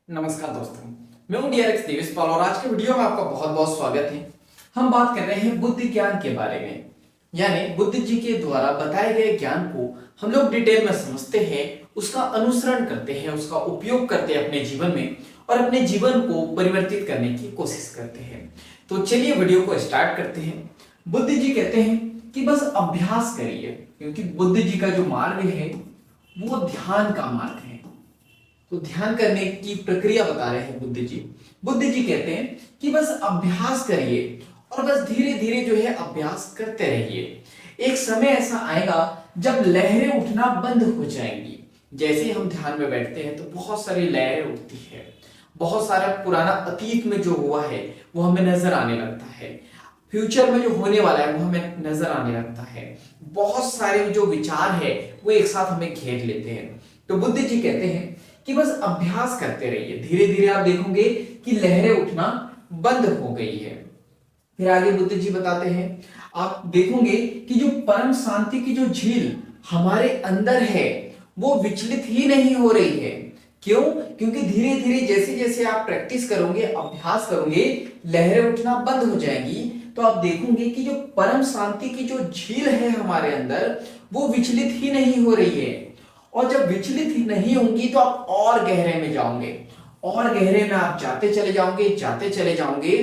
नमस्कार दोस्तों, मैं हूं डीआरएक्स देवेशपाल और आज के वीडियो में आपका बहुत बहुत स्वागत है। हम बात कर रहे हैं बुद्धि ज्ञान के बारे में, यानी बुद्ध जी के द्वारा बताए गए ज्ञान को हम लोग डिटेल में समझते हैं, उसका अनुसरण करते हैं, उसका उपयोग करते हैं अपने जीवन में और अपने जीवन को परिवर्तित करने की कोशिश करते हैं। तो चलिए वीडियो को स्टार्ट करते हैं। बुद्ध जी कहते हैं कि बस अभ्यास करिए, क्योंकि बुद्ध जी का जो मार्ग है वो ध्यान का मार्ग है। तो ध्यान करने की प्रक्रिया बता रहे हैं बुद्ध जी। बुद्ध जी कहते हैं कि बस अभ्यास करिए और बस धीरे धीरे जो है अभ्यास करते रहिए। एक समय ऐसा आएगा जब लहरें उठना बंद हो जाएंगी। जैसे ही हम ध्यान में बैठते हैं तो बहुत सारी लहरें उठती है, बहुत सारा पुराना अतीत में जो हुआ है वो हमें नजर आने लगता है, फ्यूचर में जो होने वाला है वो हमें नजर आने लगता है। बहुत सारे जो विचार है वो एक साथ हमें घेर लेते हैं। तो बुद्ध जी कहते हैं कि बस अभ्यास करते रहिए, धीरे धीरे आप देखोगे कि लहरें उठना बंद हो गई है। फिर आगे बुद्ध जी बताते हैं, आप देखोगे कि जो परम शांति की जो झील हमारे अंदर है वो विचलित ही नहीं हो रही है। क्यों? क्योंकि धीरे धीरे जैसे जैसे आप प्रैक्टिस करोगे, अभ्यास करोगे, लहरें उठना बंद हो जाएंगी। तो आप देखोगे कि जो परम शांति की जो झील है हमारे अंदर वो विचलित ही नहीं हो रही है। और जब विचलित ही नहीं होंगी तो आप और गहरे में जाओगे, और गहरे में आप जाते चले जाओगे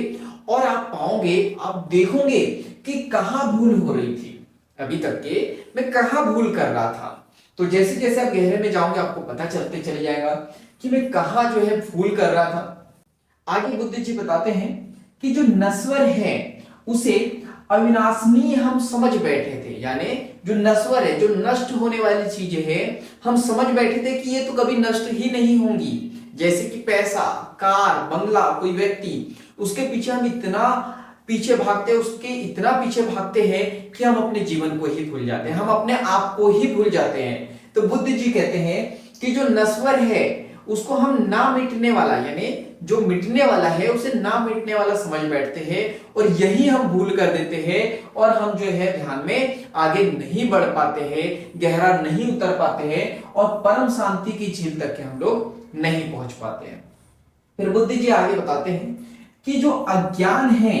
और आप पाओगे, आप देखोगे कि कहां भूल हो रही थी, अभी तक के मैं कहां भूल कर रहा था। तो जैसे जैसे आप गहरे में जाओगे आपको पता चलते चले जाएगा कि मैं कहां जो है भूल कर रहा था। आगे बुद्ध जी बताते हैं कि जो नश्वर है उसे अविनाशनीय हम समझ बैठे थे, यानी जो नश्वर है, जो नष्ट होने वाली चीजें है, हम समझ बैठे थे कि ये तो कभी नष्ट ही नहीं होंगी। जैसे कि पैसा, कार, बंगला, कोई व्यक्ति, उसके पीछे हम इतना पीछे भागते हैं, उसके इतना पीछे भागते हैं कि हम अपने जीवन को ही भूल जाते हैं, हम अपने आप को ही भूल जाते हैं। तो बुद्ध जी कहते हैं कि जो नश्वर है उसको हम ना मिटने वाला, यानी जो मिटने वाला है उसे ना मिटने वाला समझ बैठते हैं और यही हम भूल कर देते हैं और हम जो है ध्यान में आगे नहीं बढ़ पाते हैं, गहरा नहीं उतर पाते हैं और परम शांति की झील तक के हम लोग नहीं पहुंच पाते हैं। फिर बुद्ध जी आगे बताते हैं कि जो अज्ञान है,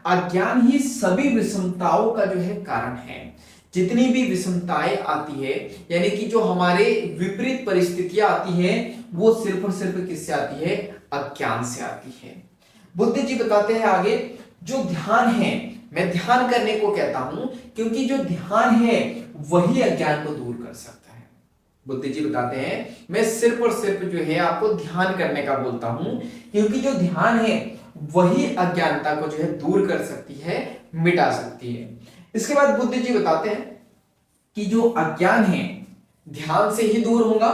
अज्ञान ही सभी विषमताओं का जो है कारण है। जितनी भी विषमताएं आती है, यानी कि जो हमारे विपरीत परिस्थितियां आती है, वो सिर्फ और सिर्फ किससे आती है? अज्ञान से आती है। बुद्ध जी बताते हैं आगे, जो ध्यान है, मैं ध्यान करने को कहता हूं क्योंकि जो ध्यान है वही अज्ञान को दूर कर सकता है। बुद्ध जी बताते हैं मैं सिर्फ और सिर्फ जो है आपको ध्यान करने का बोलता हूं क्योंकि जो ध्यान है वही अज्ञानता को जो है दूर कर सकती है, मिटा सकती है। इसके बाद बुद्ध जी बताते हैं कि जो अज्ञान है ध्यान से ही दूर होगा,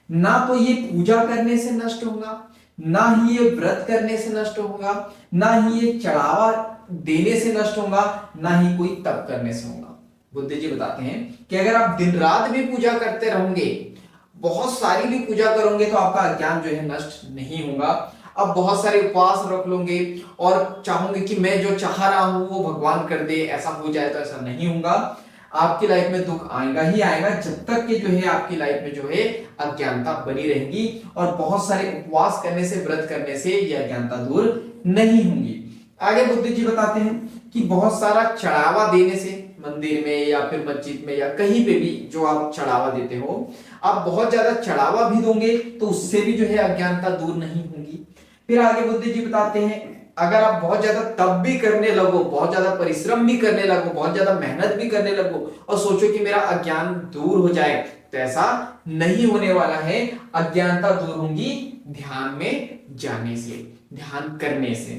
ना तो ये पूजा करने से नष्ट होगा, ना ही ये व्रत करने से नष्ट होगा, ना ही ये चढ़ावा देने से नष्ट होगा, ना ही कोई तप करने से होगा। बुद्ध जी बताते हैं कि अगर आप दिन रात भी पूजा करते रहोगे, बहुत सारी भी पूजा करोगे तो आपका अज्ञान जो है नष्ट नहीं होगा। अब बहुत सारे उपवास रख लोगे और चाहोगे कि मैं जो चाह रहा हूं वो भगवान कर दे, ऐसा हो जाए, तो ऐसा नहीं होगा। आपकी लाइफ में दुख आएगा ही आएगा जब तक कि जो है आपकी लाइफ में जो है अज्ञानता बनी रहेगी और बहुत सारे उपवास करने से, व्रत करने से ये अज्ञानता दूर नहीं होंगी। आगे बुद्ध जी बताते हैं कि बहुत सारा चढ़ावा देने से, मंदिर में या फिर मस्जिद में या कहीं पे भी जो आप चढ़ावा देते हो, आप बहुत ज्यादा चढ़ावा भी दोगे तो उससे भी जो है अज्ञानता दूर नहीं होगी। फिर आगे बुद्ध जी बताते हैं अगर आप बहुत ज्यादा तप भी करने लगो, बहुत ज्यादा परिश्रम भी करने लगो, बहुत ज्यादा मेहनत भी करने लगो और सोचो कि मेरा अज्ञान दूर हो जाए, तो ऐसा नहीं होने वाला है। अज्ञानता दूर होगी ध्यान में जाने से, ध्यान करने से।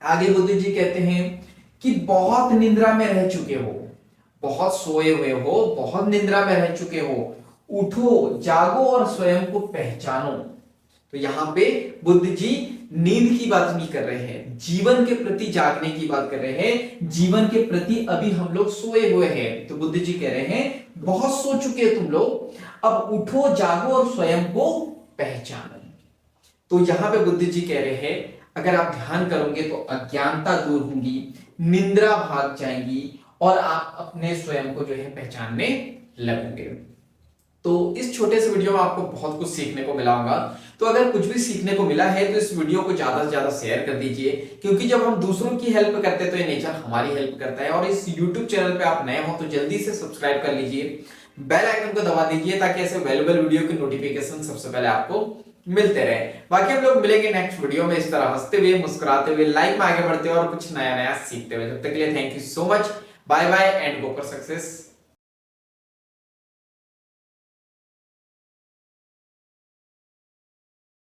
आगे बुद्ध जी कहते हैं कि बहुत निद्रा में रह चुके हो, बहुत सोए हुए हो, बहुत निद्रा में रह चुके हो, उठो, जागो और स्वयं को पहचानो। तो यहां पे बुद्ध जी नींद की बात नहीं कर रहे हैं, जीवन के प्रति जागने की बात कर रहे हैं। जीवन के प्रति अभी हम लोग सोए हुए हैं। तो बुद्ध जी कह रहे हैं बहुत सो चुके हो तुम लोग, अब उठो, जागो और स्वयं को पहचानो। तो यहां पे बुद्ध जी कह रहे हैं अगर आप ध्यान करोगे तो अज्ञानता दूर होगी, निंद्रा भाग जाएगी और आप अपने स्वयं को जो है पहचानने लगोगे। तो इस छोटे से वीडियो में आपको बहुत कुछ सीखने को मिला होगा। तो अगर कुछ भी सीखने को मिला है तो इस वीडियो को ज्यादा से ज्यादा शेयर कर दीजिए, क्योंकि जब हम दूसरों की हेल्प करते हैं तो ये नेचर हमारी हेल्प करता है। और इस यूट्यूब चैनल पे आप नए हो तो जल्दी से सब्सक्राइब कर लीजिए, बेल आइकन को दबा दीजिए, ताकि ऐसे वैल्यूएबल वीडियो की नोटिफिकेशन सबसे पहले आपको मिलते रहे। बाकी हम लोग मिलेंगे नेक्स्ट वीडियो में इस तरह हंसते हुए, मुस्कुराते हुए, लाइफ में आगे बढ़ते हुए और कुछ नया नया सीखते हुए। तब तक के लिए thank you so much, bye bye and go for success.